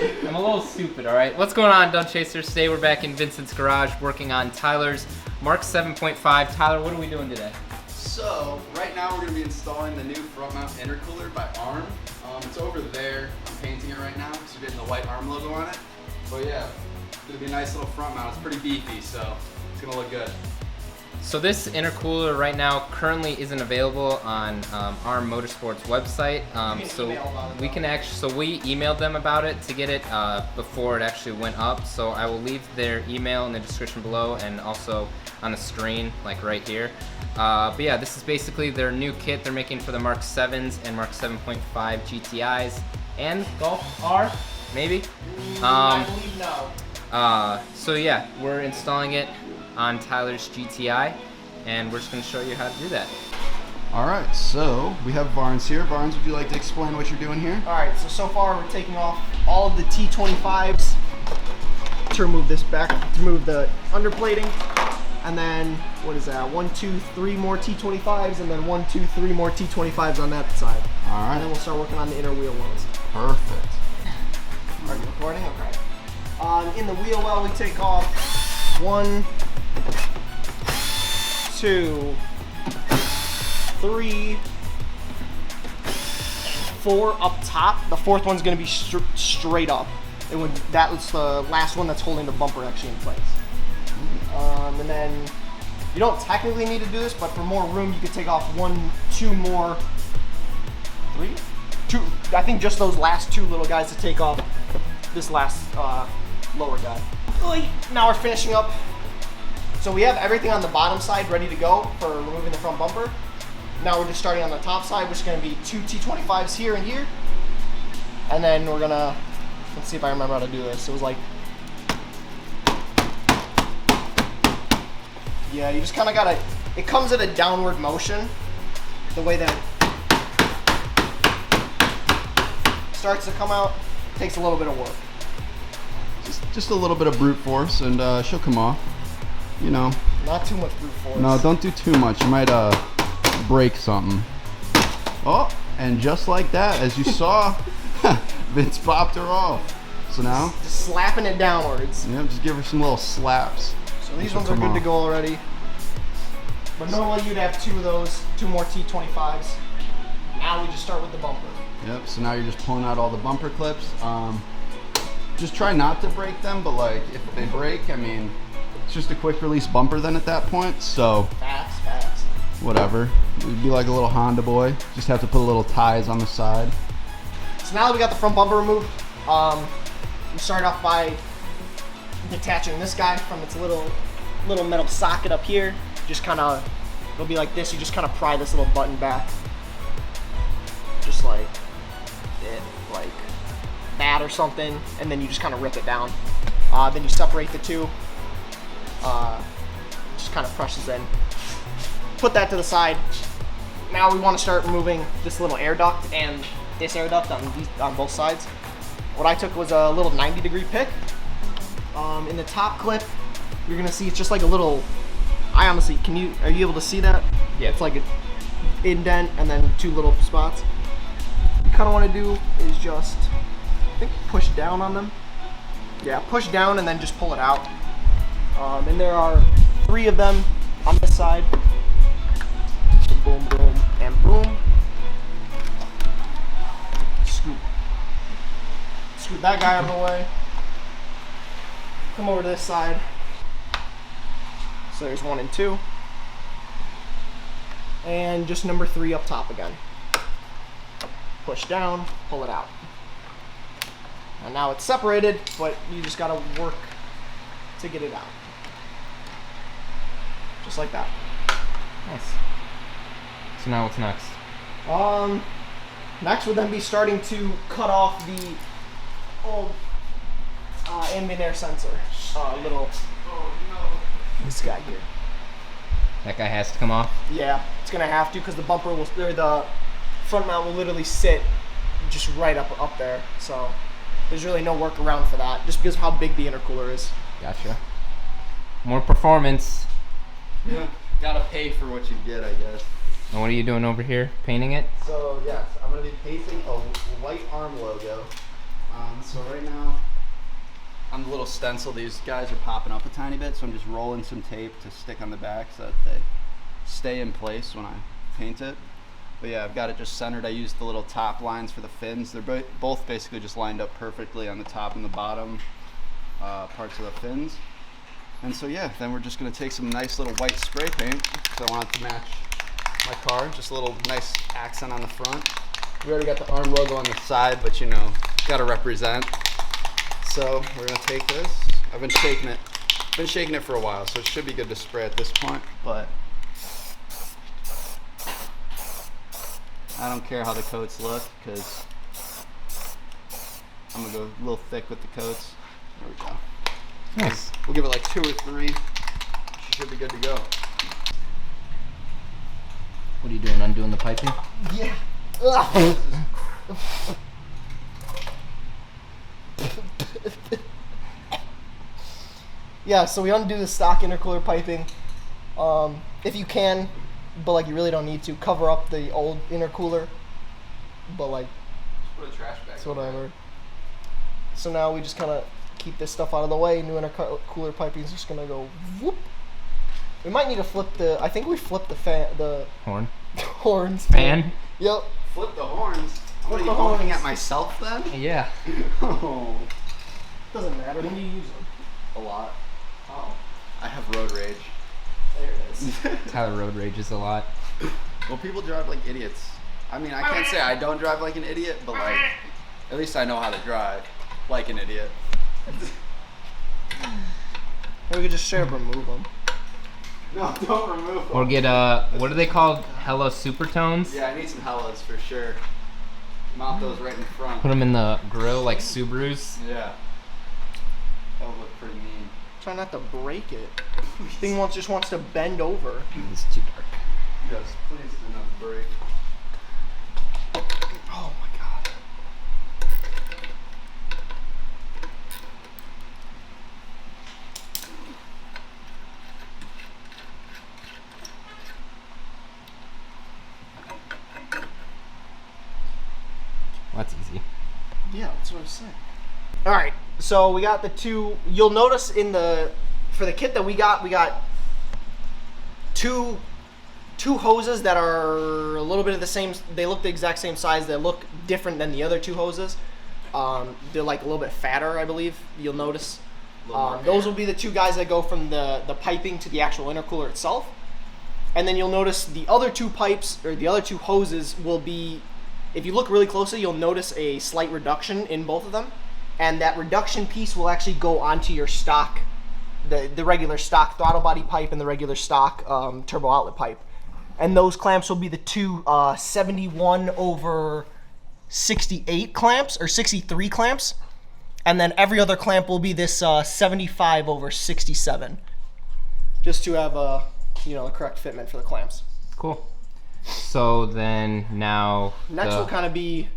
I'm a little stupid, all right? What's going on, Dun Chasers? Today we're back in Vincent's garage working on Tyler's Mark 7.5. Tyler, what are we doing today? So, right now we're going to be installing the new front mount intercooler by ARM. It's over there. I'm painting it right now because we're getting the white ARM logo on it. But yeah, it's going to be a nice little front mount. It's pretty beefy, so it's going to look good. So this intercooler right now currently isn't available on ARM Motorsports website. We emailed them about it to get it before it actually went up. So I will leave their email in the description below and also on the screen, like right here. But yeah, this is basically their new kit they're making for the Mark 7s and Mark 7.5 GTIs and Golf R, maybe? I believe no. So yeah, we're installing it on Tyler's GTI, and we're just going to show you how to do that. All right, so we have Barnes here. Barnes, would you like to explain what you're doing here? All right, so far we're taking off all of the T25s to remove this back, to remove the underplating, and then what is that? 1, 2, 3 more T25s, and then 1, 2, 3 more T25s on that side. All right. And then we'll start working on the inner wheel wells. Perfect. Are you recording? Okay. In the wheel well, we take off 1, 2, 3, and 4 up top. The fourth one's going to be straight up. That was the last one that's holding the bumper actually in place. And then you don't technically need to do this, but for more room, you could take off 1, 2 more, 3, 2. I think just those last 2 little guys to take off this last lower guy. Now we're finishing up. So we have everything on the bottom side ready to go for removing the front bumper. Now we're just starting on the top side, which is going to be 2 T25s here and here. And then we're going to, let's see if I remember how to do this. It was like, yeah, you just kind of got to, it comes at a downward motion, the way that it starts to come out. Takes a little bit of work. Just a little bit of brute force, and she'll come off. You know. Not too much brute force. No, don't do too much. You might break something. Oh, and just like that, as you saw, Vince popped her off. So now? Just slapping it downwards. Yeah, just give her some little slaps. So these ones are good to go already. But normally you'd have 2 of those, 2 more T25s. Now we just start with the bumper. Yep, so now you're just pulling out all the bumper clips. Just try not to break them, but like if they break, I mean, it's just a quick release bumper then at that point, so. Fast. Whatever. It'd be like a little Honda boy. Just have to put little ties on the side. So now that we got the front bumper removed, we start off by detaching this guy from its little metal socket up here. Just kind of, it'll be like this. You just kind of pry this little button back. Just like that or something, and then you just kind of rip it down. Then you separate the 2. Just kind of presses in. Put that to the side. Now we want to start removing this little air duct and this air duct on both sides. What I took was a little 90-degree pick. In the top clip, you're gonna see it's just like a little. I honestly, are you able to see that? Yeah. It's like an indent and then 2 little spots. What you kind of want to do is just, I think, push down on them. Yeah, push down and then just pull it out. And there are 3 of them on this side. Boom, boom, and boom. Scoot that guy out of the way. Come over to this side. So there's 1 and 2. And just number 3 up top again. Push down, pull it out. And now it's separated, but you just gotta work to get it out. Just like that. Nice. So now what's next? Next would then be starting to cut off the old ambient air sensor. This guy here. That guy has to come off? Yeah, it's gonna have to because the bumper will, or the front mount will literally sit just right up there. So there's really no workaround for that, just because of how big the intercooler is. Gotcha. More performance. Yeah, gotta pay for what you get, I guess. And what are you doing over here? Painting it? So yes, I'm gonna be pasting a white ARM logo So right now, on the little stencil, these guys are popping up a tiny bit, so I'm just rolling some tape to stick on the back so that they stay in place when I paint it. But yeah, I've got it just centered. I used the little top lines for the fins. They're both basically just lined up perfectly on the top and the bottom parts of the fins. And so yeah, then we're just gonna take some nice little white spray paint, because I want it to match my car. Just a little nice accent on the front. We already got the ARM logo on the side, but you know, gotta represent. So we're gonna take this. I've been shaking it for a while, so it should be good to spray at this point, but I don't care how the coats look, because I'm gonna go a little thick with the coats. There we go. Nice. We'll give it like 2 or 3. Should be good to go. What are you doing? Undoing the piping? Yeah. Yeah, so we undo the stock intercooler piping. If you can, but like you really don't need to, cover up the old intercooler. But like, Just put a trash bag. it's whatever. So now we just kind of keep this stuff out of the way. New intercooler piping is just gonna go whoop. We might need to flip the. I think we flipped the fan, the Horn. horns. Fan? Yep. Flip the horns. Flip What are the you honking horns. at myself then? Yeah. Oh, Doesn't matter. When do you use them? a lot. Oh, I have road rage. there it is. Tyler road rages a lot. Well, people drive like idiots. I mean, I can't say I don't drive like an idiot, but like, at least I know how to drive like an idiot. Or we could just straight up remove them. No, don't remove them. Or get what are they called? Hello Supertones? Yeah, I need some Hellas for sure. Mount those right in front. Put them in the grill like Subarus. Yeah. That would look pretty mean. Try not to break it. Thing just wants to bend over. It's too dark. Yes, please do not break. Oh my god. Well, that's easy. Yeah, that's what I was saying. All right, so we got the two. You'll notice in the for the kit that we got two hoses that are a little bit of the same. They look the exact same size. They look different than the other two hoses. They're like a little bit fatter, I believe. You'll notice. Those will be the two guys that go from the piping to the actual intercooler itself. And then you'll notice the other two pipes or the other two hoses will be. If you look really closely, you'll notice a slight reduction in both of them. And that reduction piece will actually go onto your stock, the regular stock throttle body pipe and the regular stock turbo outlet pipe. And those clamps will be the two 71/68 clamps, or 63 clamps. And then every other clamp will be this 75/67. Just to have the correct fitment for the clamps. Cool. So then now Next will kind of be,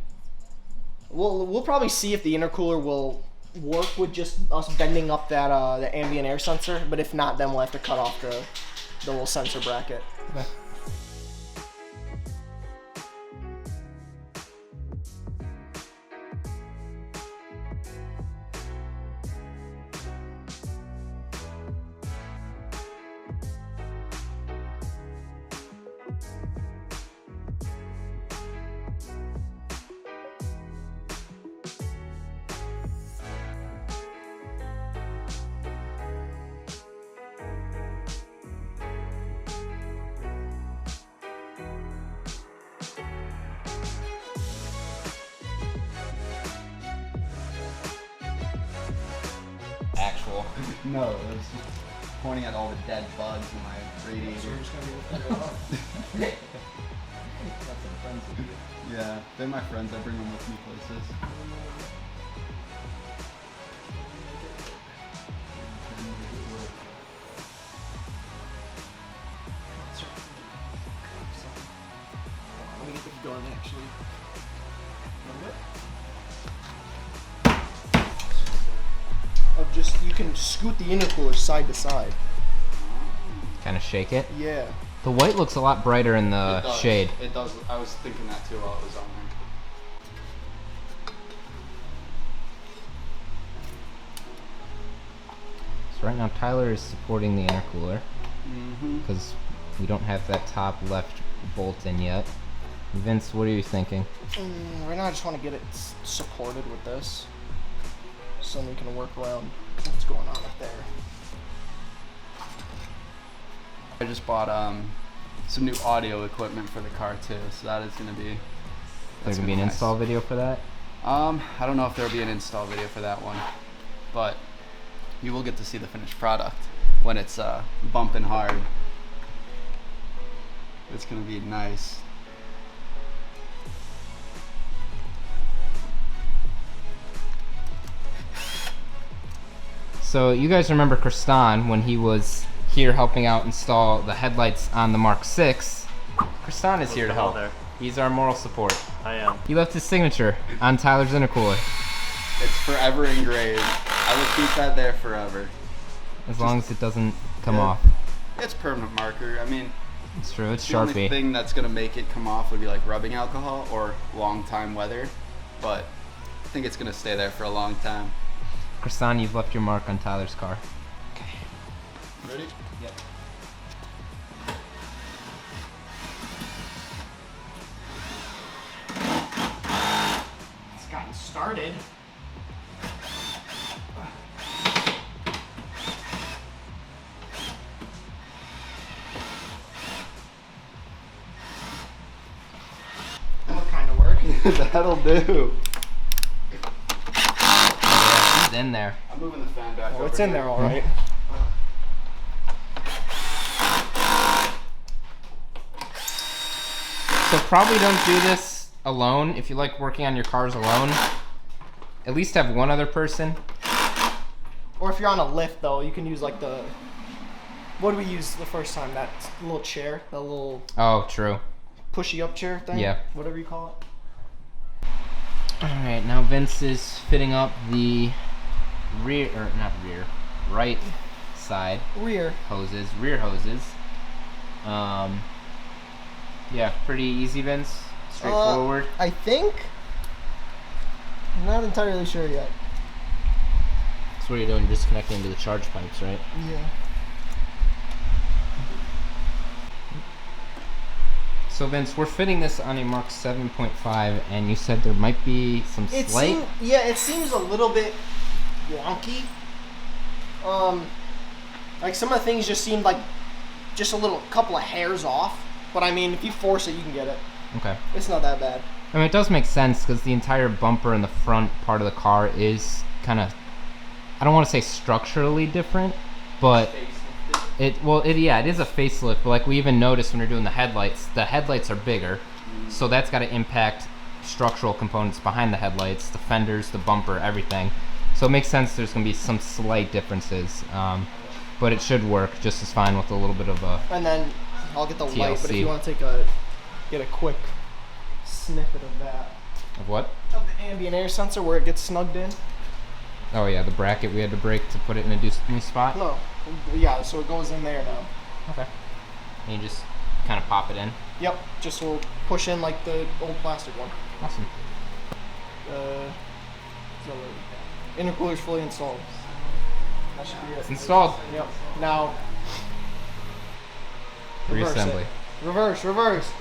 we'll probably see if the intercooler will work with just us bending up that the ambient air sensor, but if not, then we'll have to cut off the little sensor bracket. Okay. Actual. No, it was just pointing at all the dead bugs in my radiator. Yeah, they're my friends. I bring them with me places. Let me get the gun actually. You can scoot the intercooler side to side. Kind of shake it. Yeah. The white looks a lot brighter in the It does. shade. It does. I was thinking that too while it was on So right now Tyler is supporting the intercooler because we don't have that top left bolt in yet. Vince, what are you thinking? Right now I just want to get it supported with this, so we can work around what's going on up there. I just bought some new audio equipment for the car too, so that is going to be. There's gonna be an install video for that? I don't know if there'll be an install video for that one, but you will get to see the finished product when it's bumping hard. It's gonna be nice. So you guys remember Kristan when he was here helping out install the headlights on the Mark 6. Kristan is here to help. There? He's our moral support. I am. He left his signature on Tyler's intercooler. It's forever engraved. I will keep that there forever. As long as it doesn't come off. It's permanent marker. I mean, It's true, it's the only Sharpie. thing that's gonna make it come off would be like rubbing alcohol or long time weather, but I think it's gonna stay there for a long time. Kristan, you've left your mark on Tyler's car. Ready? Yep. It's gotten started. What kind of work? That'll do. Yeah, he's in there. I'm moving the fan back. Oh, it's in there all right. So probably don't do this alone. If you like working on your cars alone, at least have one other person. Or if you're on a lift though, you can use like the, what did we use the first time? That little chair, that little Oh, true. pushy up chair thing? Yeah. Whatever you call it. Alright, now Vince is fitting up the right side Rear. rear hoses. Yeah, pretty easy, Vince. Straightforward. I think. I'm not entirely sure yet. That's what you're doing, you're just connecting to the charge pipes, right? Yeah. So Vince, we're fitting this on a Mark 7.5, and you said there might be some slight... It seems a little bit wonky. Like some of the things just seemed like just a couple of hairs off. But I mean, if you force it, you can get it. Okay. It's not that bad. I mean, it does make sense because the entire bumper in the front part of the car is kind of, I don't want to say structurally different, but it is a facelift. But like we even noticed when you're doing the headlights are bigger, so that's got to impact structural components behind the headlights, the fenders, the bumper, everything. So it makes sense there's going to be some slight differences, but it should work just as fine with a little bit of a... And then I'll get the light, but if TLC. you want to get a quick snippet of that. Of what? Of the ambient air sensor where it gets snugged in. Oh yeah, the bracket we had to break to put it in a new spot? No. Yeah, so it goes in there now. Okay. And you just kind of pop it in? Yep, just will push in like the old plastic one. Awesome. Intercooler's fully installed. That should be it. It's installed. Yep. Now, reverse Reassembly. it. Reverse.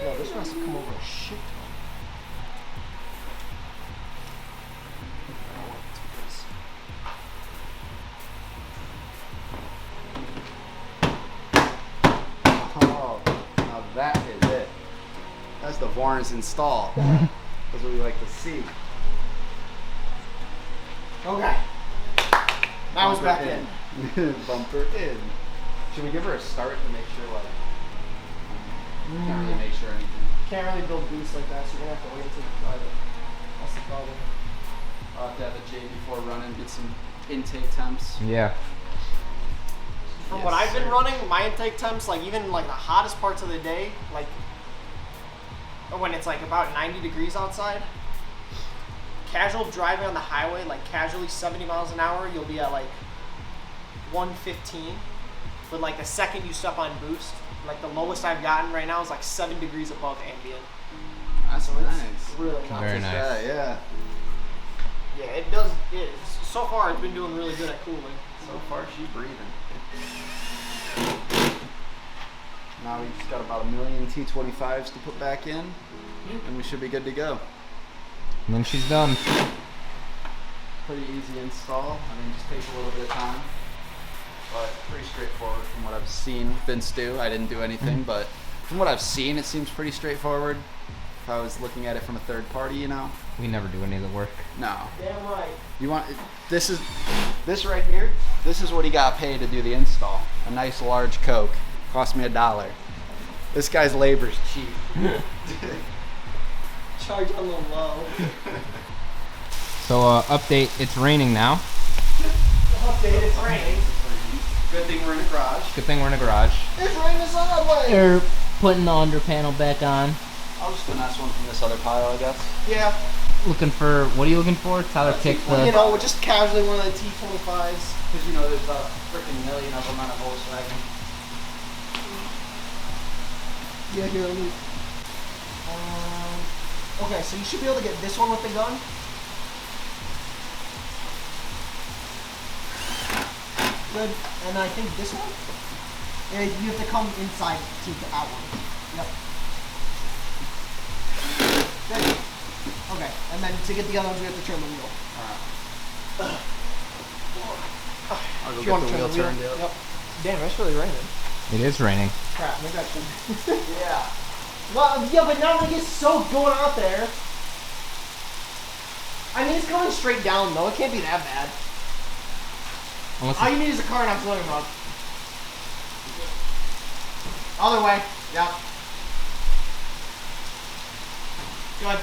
Yeah, this has to come over a shit Oh, now that is it. That's the Varnes install. That's what we like to see. Okay. Now it's back in. Bumper in. Should we give her a start to make sure, like, can't really make sure anything? can't really build boosts like that, so you're gonna have to wait until you drive it. That's the problem. I'll have to have a J before running, get some intake temps. Yeah. From Yes, what I've been sir. running, my intake temps, like even like the hottest parts of the day, like when it's like about 90 degrees outside, casual driving on the highway, like casually 70 miles an hour, you'll be at like 115. But like the second you step on boost, like the lowest I've gotten right now is like 7 degrees above ambient. That's So nice. it's really nice. Very nice. Yeah. Yeah, it does. So far, it's been doing really good at cooling. So far, she's breathing. Now we just got about 1 million T25s to put back in, and we should be good to go. And then she's done. Pretty easy install. I mean, just takes a little bit of time, but pretty straightforward from what I've seen. Vince do. I didn't do anything, but from what I've seen, it seems pretty straightforward. If I was looking at it from a third party, you know. We never do any of the work. No. Damn right. You want this right here? This is what he got paid to do the install. A nice large Coke. Cost me $1. This guy's labor's cheap. Charge on the low. So update, it's raining now. Update, it's raining. Good thing we're in a garage. Good thing we're in a garage. It's raining sideways. They're putting the under panel back on. I'll just finesse one from this other pile, I guess. Yeah. Looking for, what are you looking for? Tyler picked You the, know, just casually one of the T25s. Because you know there's about a freaking million of them on a Volkswagen. Yeah, here, let me. Okay, so you should be able to get this one with the gun. Good. And I think this one? Yeah, you have to come inside to get that one. Yep. Good. Okay, and then to get the other ones, we have to turn the wheel. I'll go If you get want the to turn wheel the wheel. turned, yep. Yep. Damn, it's really raining. it is raining. Crap, maybe I should. Yeah. Well, yeah, but now it gets so going out there. I mean, it's going straight down, though. It can't be that bad. Unless All it's, you need is a car and I'm swimming rod. Other way. Yep. Good.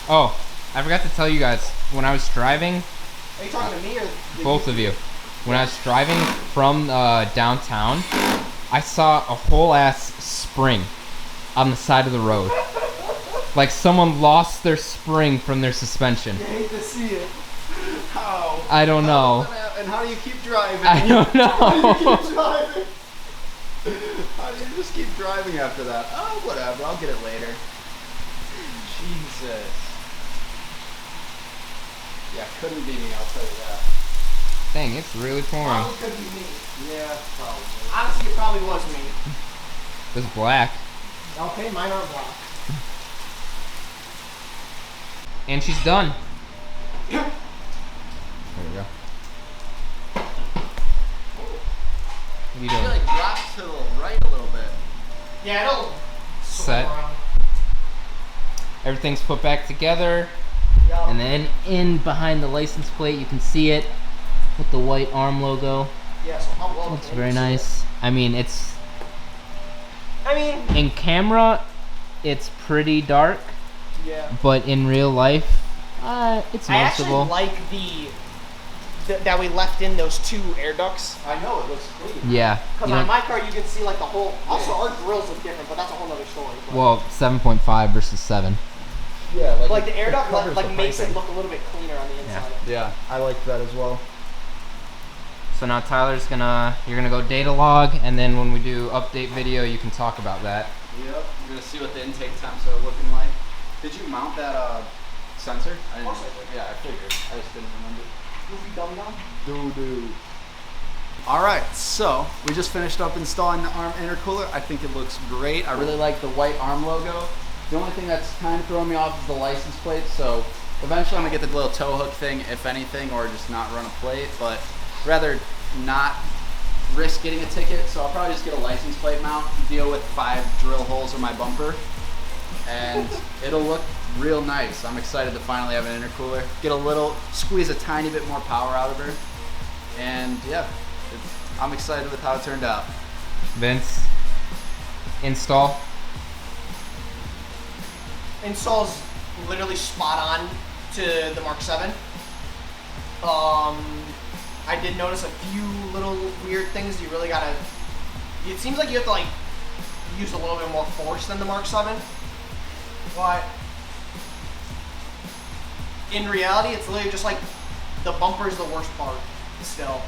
oh, I forgot to tell you guys, when I was driving, Are you talking to me or both of you, when I was driving from downtown, I saw a whole ass spring on the side of the road. Like someone lost their spring from their suspension. You hate to see it. How? I don't know. And how do you keep driving? I don't How do you know. keep driving? How do you just keep driving after that? Oh, whatever. I'll get it later. Jesus. Yeah, couldn't be me, I'll tell you that. Dang, it's really pouring. Probably could be me. Yeah, probably. Honestly, it probably was me. It's black. Okay, mine aren't black. And she's done. There we go. What are you I feel doing? like drops to the right a little bit. Yeah, it'll Set. swim around. Everything's put back together. Yup. And then in behind the license plate, you can see it with the white ARM logo. Yeah, so how well Looks can very you see nice. I mean, it's it? I mean, in camera, it's pretty dark, yeah. but in real life, it's I actually noticeable. like that we left in those two air ducts. I know, it looks clean. Yeah. Because you on know- my car, you can see like the whole. Also, our grills look different, but that's a whole other story. But, Well, 7.5 versus 7. Yeah, like the air duct covers like the makes it piping. look a little bit cleaner on the inside. Yeah, I like that as well. So now Tyler's you're gonna go data log, and then when we do update video, you can talk about that. Yep. We're gonna see what the intake temps are looking like. Did you mount that sensor? I didn't. Of course I did. Yeah, I figured. I just didn't remember. Goofy dum dum. Doo-doo. Alright, so we just finished up installing the ARM intercooler. I think it looks great. I really like the white ARM logo. The only thing that's kind of throwing me off is the license plate, so eventually I'm gonna get the little tow hook thing, if anything, or just not run a plate, but rather not risk getting a ticket, so I'll probably just get a license plate mount, deal with 5 drill holes in my bumper, and it'll look real nice. I'm excited to finally have an intercooler. Squeeze a tiny bit more power out of her, and yeah, I'm excited with how it turned out. Vince, install. installs literally spot on to the Mark 7. I did notice a few little weird things. You really gotta. It seems like you have to like use a little bit more force than the Mark 7, but in reality, it's literally just like the bumper is the worst part. Still,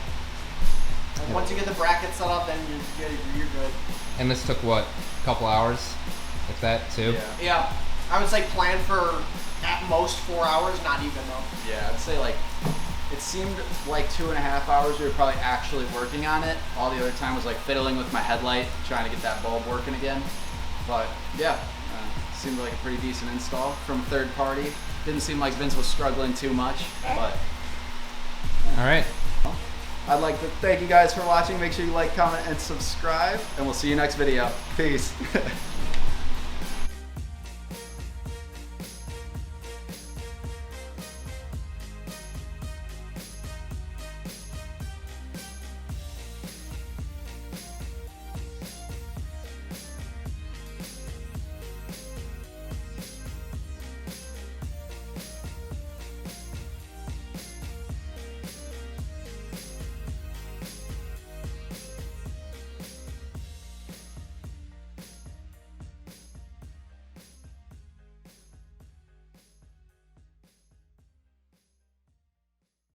and once you get the bracket set up, then you're good. You're good. And this took what, a couple hours, if that too? Yeah, I would say plan for at most 4 hours, not even though. Yeah, I'd say like, it seemed like 2.5 hours we were probably actually working on it. All the other time was like fiddling with my headlight, trying to get that bulb working again. But yeah, seemed like a pretty decent install from third party. Didn't seem like Vince was struggling too much, but. All right. I'd like to thank you guys for watching. Make sure you like, comment, and subscribe, and we'll see you next video. Peace.